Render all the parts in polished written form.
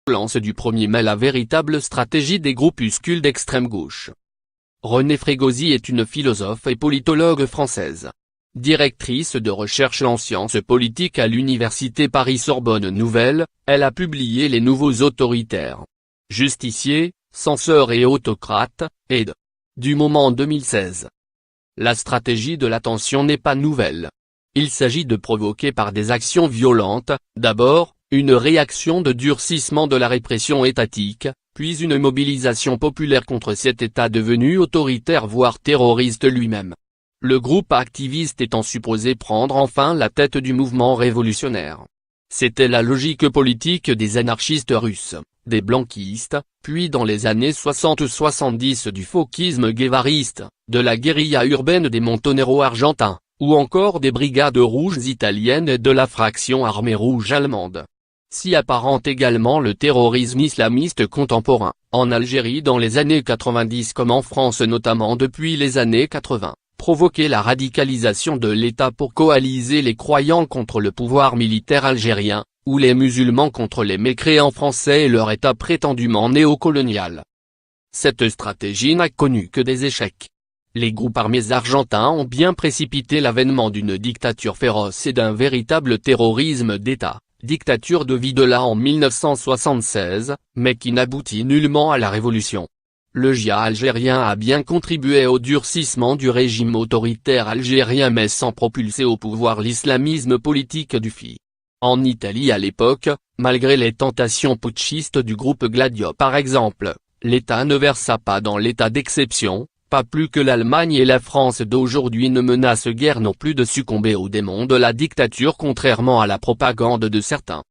Lance du 1er mai la véritable stratégie des groupuscules d'extrême gauche. Renée Frégosi est une philosophe et politologue française. Directrice de recherche en sciences politiques à l'université Paris-Sorbonne Nouvelle, elle a publié Les Nouveaux Autoritaires. Justiciers, censeurs et autocrates, ed. Du moment 2016. La stratégie de l'attention n'est pas nouvelle. Il s'agit de provoquer par des actions violentes, d'abord, une réaction de durcissement de la répression étatique, puis une mobilisation populaire contre cet État devenu autoritaire voire terroriste lui-même. Le groupe activiste étant supposé prendre enfin la tête du mouvement révolutionnaire. C'était la logique politique des anarchistes russes, des blanquistes, puis dans les années 60-70 du fauquisme guévariste, de la guérilla urbaine des Montoneros argentins, ou encore des brigades rouges italiennes et de la fraction armée rouge allemande. S'y apparente également le terrorisme islamiste contemporain, en Algérie dans les années 90 comme en France notamment depuis les années 80, provoquer la radicalisation de l'État pour coaliser les croyants contre le pouvoir militaire algérien, ou les musulmans contre les mécréants français et leur État prétendument néocolonial. Cette stratégie n'a connu que des échecs. Les groupes armés argentins ont bien précipité l'avènement d'une dictature féroce et d'un véritable terrorisme d'État. Dictature de Videla en 1976, mais qui n'aboutit nullement à la révolution. Le djihad algérien a bien contribué au durcissement du régime autoritaire algérien mais sans propulser au pouvoir l'islamisme politique du FI. En Italie à l'époque, malgré les tentations putschistes du groupe Gladio par exemple, l'État ne versa pas dans l'état d'exception, pas plus que l'Allemagne et la France d'aujourd'hui ne menacent guère non plus de succomber aux démons de la dictature contrairement à la propagande de certains.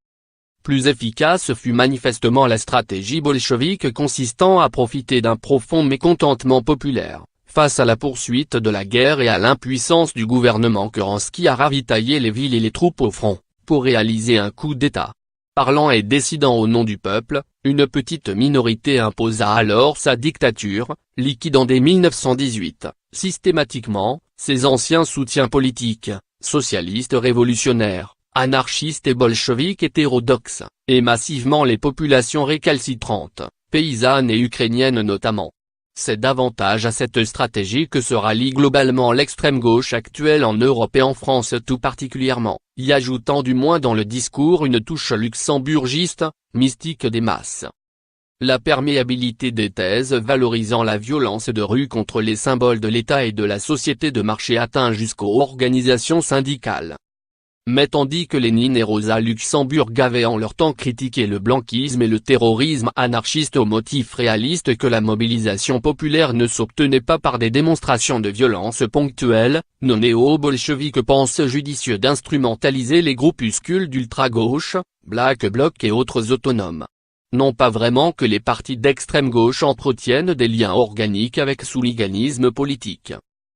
Plus efficace fut manifestement la stratégie bolchevique consistant à profiter d'un profond mécontentement populaire, face à la poursuite de la guerre et à l'impuissance du gouvernement Kerensky à ravitailler les villes et les troupes au front, pour réaliser un coup d'État. Parlant et décidant au nom du peuple, une petite minorité imposa alors sa dictature, liquidant dès 1918, systématiquement, ses anciens soutiens politiques, socialistes révolutionnaires, anarchistes et bolcheviques hétérodoxes, et massivement les populations récalcitrantes, paysannes et ukrainiennes notamment. C'est davantage à cette stratégie que se rallie globalement l'extrême gauche actuelle en Europe et en France tout particulièrement, y ajoutant du moins dans le discours une touche luxembourgiste, mystique des masses. La perméabilité des thèses valorisant la violence de rue contre les symboles de l'État et de la société de marché atteint jusqu'aux organisations syndicales. Mais tandis que Lénine et Rosa Luxembourg avaient en leur temps critiqué le blanquisme et le terrorisme anarchiste au motif réaliste que la mobilisation populaire ne s'obtenait pas par des démonstrations de violence ponctuelles, nos néo-bolcheviques pensent judicieux d'instrumentaliser les groupuscules d'ultra-gauche, Black Bloc et autres autonomes. Non pas vraiment que les partis d'extrême gauche entretiennent des liens organiques avec sous-liganisme politique.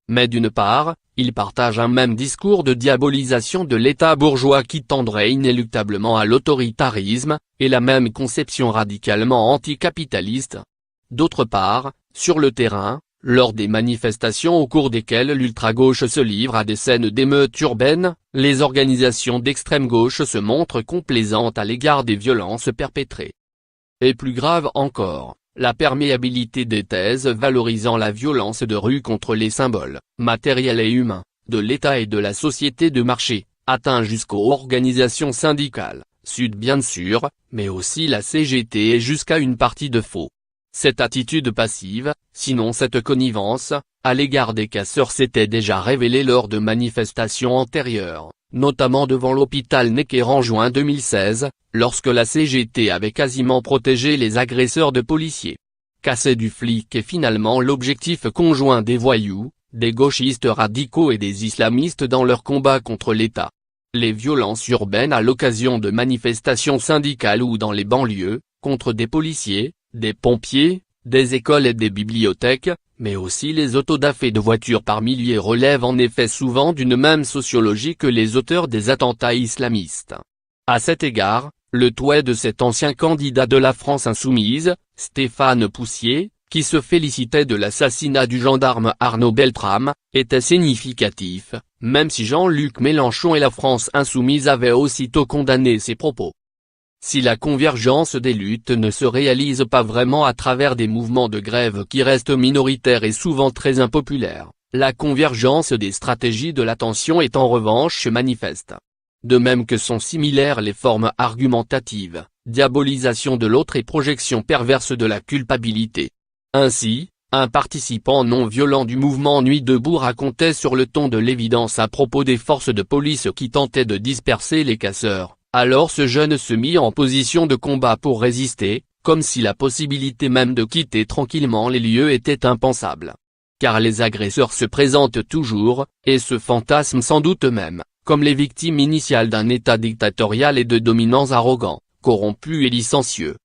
Mais d'une part, ils partagent un même discours de diabolisation de l'État bourgeois qui tendrait inéluctablement à l'autoritarisme, et la même conception radicalement anticapitaliste. D'autre part, sur le terrain, lors des manifestations au cours desquelles l'ultra-gauche se livre à des scènes d'émeutes urbaines, les organisations d'extrême gauche se montrent complaisantes à l'égard des violences perpétrées. Et plus grave encore, la perméabilité des thèses valorisant la violence de rue contre les symboles, matériels et humains, de l'État et de la société de marché, atteint jusqu'aux organisations syndicales, Sud bien sûr, mais aussi la CGT et jusqu'à une partie de faux. Cette attitude passive, sinon cette connivence, à l'égard des casseurs s'était déjà révélée lors de manifestations antérieures, notamment devant l'hôpital Necker en juin 2016, lorsque la CGT avait quasiment protégé les agresseurs de policiers. Casser du flic est finalement l'objectif conjoint des voyous, des gauchistes radicaux et des islamistes dans leur combat contre l'État. Les violences urbaines à l'occasion de manifestations syndicales ou dans les banlieues, contre des policiers, des pompiers, des écoles et des bibliothèques, mais aussi les autodafés de voitures par milliers relèvent en effet souvent d'une même sociologie que les auteurs des attentats islamistes. À cet égard, le tweet de cet ancien candidat de la France insoumise, Stéphane Poussier, qui se félicitait de l'assassinat du gendarme Arnaud Beltrame, était significatif, même si Jean-Luc Mélenchon et la France insoumise avaient aussitôt condamné ses propos. Si la convergence des luttes ne se réalise pas vraiment à travers des mouvements de grève qui restent minoritaires et souvent très impopulaires, la convergence des stratégies de l'attention est en revanche manifeste. De même que sont similaires les formes argumentatives, diabolisation de l'autre et projection perverse de la culpabilité. Ainsi, un participant non violent du mouvement Nuit debout racontait sur le ton de l'évidence à propos des forces de police qui tentaient de disperser les casseurs. Alors ce jeune se mit en position de combat pour résister, comme si la possibilité même de quitter tranquillement les lieux était impensable. Car les agresseurs se présentent toujours, et se fantasment sans doute même, comme les victimes initiales d'un État dictatorial et de dominants arrogants, corrompus et licencieux.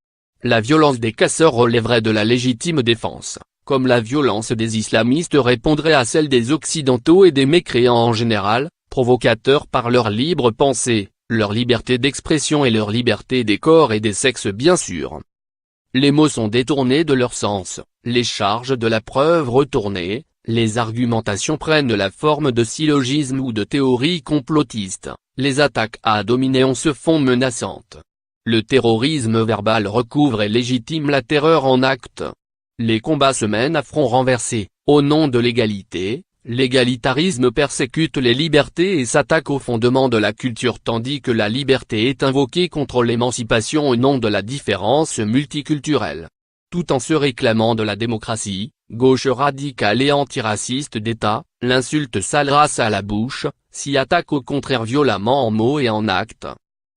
La violence des casseurs relèverait de la légitime défense, comme la violence des islamistes répondrait à celle des occidentaux et des mécréants en général, provocateurs par leur libre pensée, leur liberté d'expression et leur liberté des corps et des sexes bien sûr. Les mots sont détournés de leur sens, les charges de la preuve retournées, les argumentations prennent la forme de syllogismes ou de théories complotistes, les attaques à dominéon se font menaçantes. Le terrorisme verbal recouvre et légitime la terreur en acte. Les combats se mènent à front renversé, au nom de l'égalité. L'égalitarisme persécute les libertés et s'attaque aux fondements de la culture tandis que la liberté est invoquée contre l'émancipation au nom de la différence multiculturelle. Tout en se réclamant de la démocratie, gauche radicale et antiraciste d'État, l'insulte sale race à la bouche, s'y attaque au contraire violemment en mots et en actes.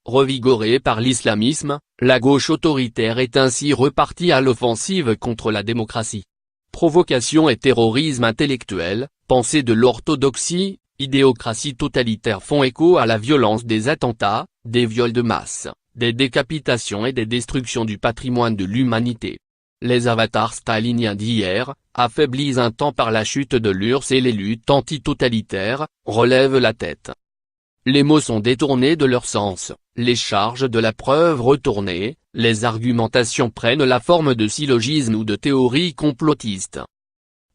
Revigorée par l'islamisme, la gauche autoritaire est ainsi repartie à l'offensive contre la démocratie. Provocation et terrorisme intellectuel, pensée de l'orthodoxie, idéocratie totalitaire font écho à la violence des attentats, des viols de masse, des décapitations et des destructions du patrimoine de l'humanité. Les avatars staliniens d'hier, affaiblis un temps par la chute de l'URSS et les luttes antitotalitaires, relèvent la tête. Les mots sont détournés de leur sens, les charges de la preuve retournées, les argumentations prennent la forme de syllogismes ou de théories complotistes.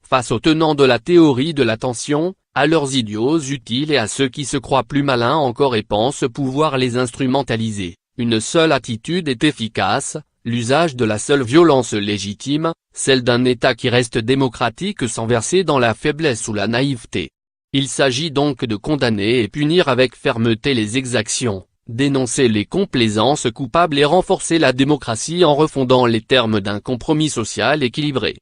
Face aux tenants de la théorie de l'attention, à leurs idiots utiles et à ceux qui se croient plus malins encore et pensent pouvoir les instrumentaliser, une seule attitude est efficace, l'usage de la seule violence légitime, celle d'un État qui reste démocratique sans verser dans la faiblesse ou la naïveté. Il s'agit donc de condamner et punir avec fermeté les exactions, dénoncer les complaisances coupables et renforcer la démocratie en refondant les termes d'un compromis social équilibré.